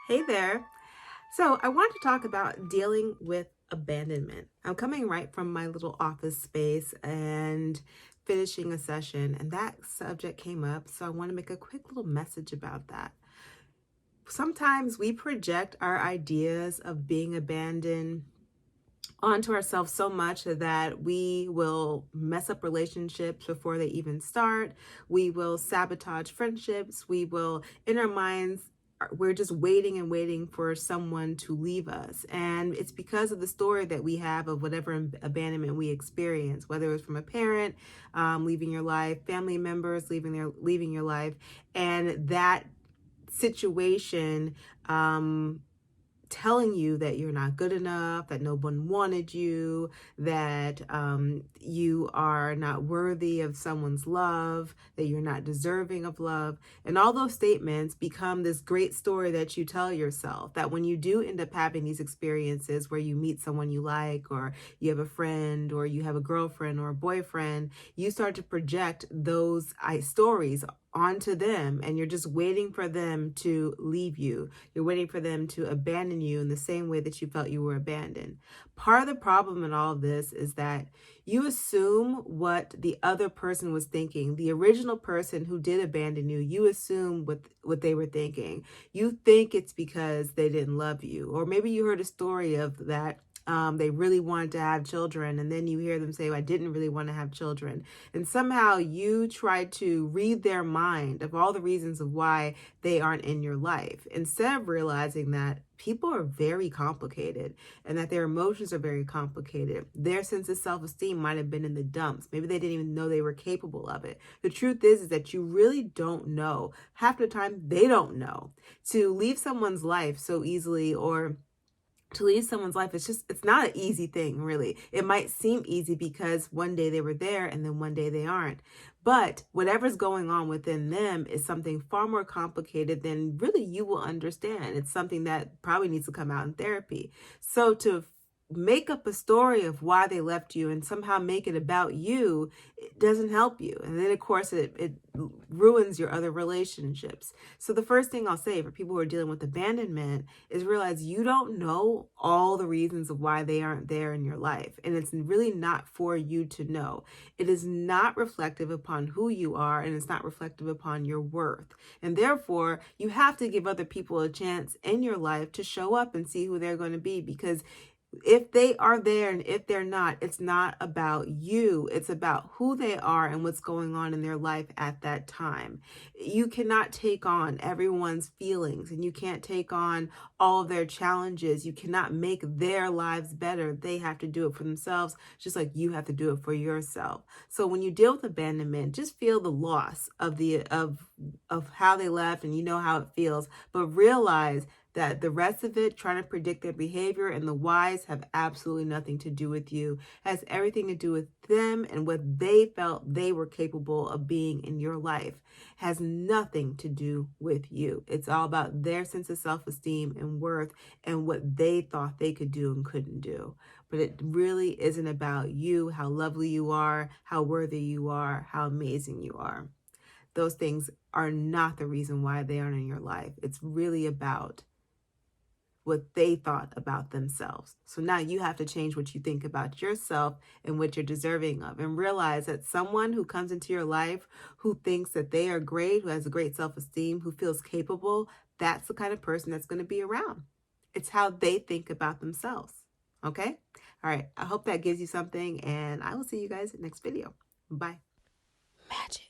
Hey there. So, I want to talk about dealing with abandonment. I'm coming right from my little office space and finishing a session, and that subject came up. So, I want to make a quick little message about that. Sometimes we project our ideas of being abandoned onto ourselves so much that we will mess up relationships before they even start. We will sabotage friendships. We will, in our minds, we're just waiting and waiting for someone to leave us. And it's because of the story that we have of whatever abandonment we experience, whether it was from a parent leaving your life, family members leaving your life, and that situation telling you that you're not good enough, that no one wanted you, that you are not worthy of someone's love, that you're not deserving of love. And all those statements become this great story that you tell yourself, that when you do end up having these experiences where you meet someone you like, or you have a friend, or you have a girlfriend or a boyfriend, you start to project those stories onto them, and you're just waiting for them to leave you. You're waiting for them to abandon you in the same way that you felt you were abandoned. Part of the problem in all of this is that you assume what the other person was thinking. The original person who did abandon you, you assume what they were thinking. You think it's because they didn't love you, or maybe you heard a story of that. They really wanted to have children, and then you hear them say, I didn't really want to have children. And somehow you try to read their mind of all the reasons of why they aren't in your life, instead of realizing that people are very complicated and that their emotions are very complicated. Their sense of self-esteem might have been in the dumps. Maybe they didn't even know they were capable of it. The truth is that you really don't know. Half the time, they don't know. To leave someone's life so easily, or to leave someone's life, it's not an easy thing, really. It might seem easy because one day they were there and then one day they aren't. But whatever's going on within them is something far more complicated than really you will understand. It's something that probably needs to come out in therapy. So to make up a story of why they left you and somehow make it about you, it doesn't help you. And then, of course, it ruins your other relationships. So the first thing I'll say for people who are dealing with abandonment is realize you don't know all the reasons of why they aren't there in your life. And it's really not for you to know. It is not reflective upon who you are, and it's not reflective upon your worth. And therefore, you have to give other people a chance in your life to show up and see who they're going to be, because if they are there and if they're not, it's not about you. It's about who they are and what's going on in their life at that time. You cannot take on everyone's feelings, and you can't take on all of their challenges. You cannot make their lives better. They have to do it for themselves, just like you have to do it for yourself. So when you deal with abandonment, just feel the loss of of how they left, and you know how it feels, but realize that the rest of it, trying to predict their behavior and the whys, have absolutely nothing to do with you. It has everything to do with them and what they felt they were capable of being in your life. It has nothing to do with you. It's all about their sense of self-esteem and worth and what they thought they could do and couldn't do. But it really isn't about you, how lovely you are, how worthy you are, how amazing you are. Those things are not the reason why they aren't in your life. It's really about what they thought about themselves. So now you have to change what you think about yourself and what you're deserving of, and realize that someone who comes into your life who thinks that they are great, who has a great self-esteem, who feels capable, that's the kind of person that's going to be around. It's how they think about themselves. Okay? All right. I hope that gives you something, and I will see you guys in the next video. Bye. Magic.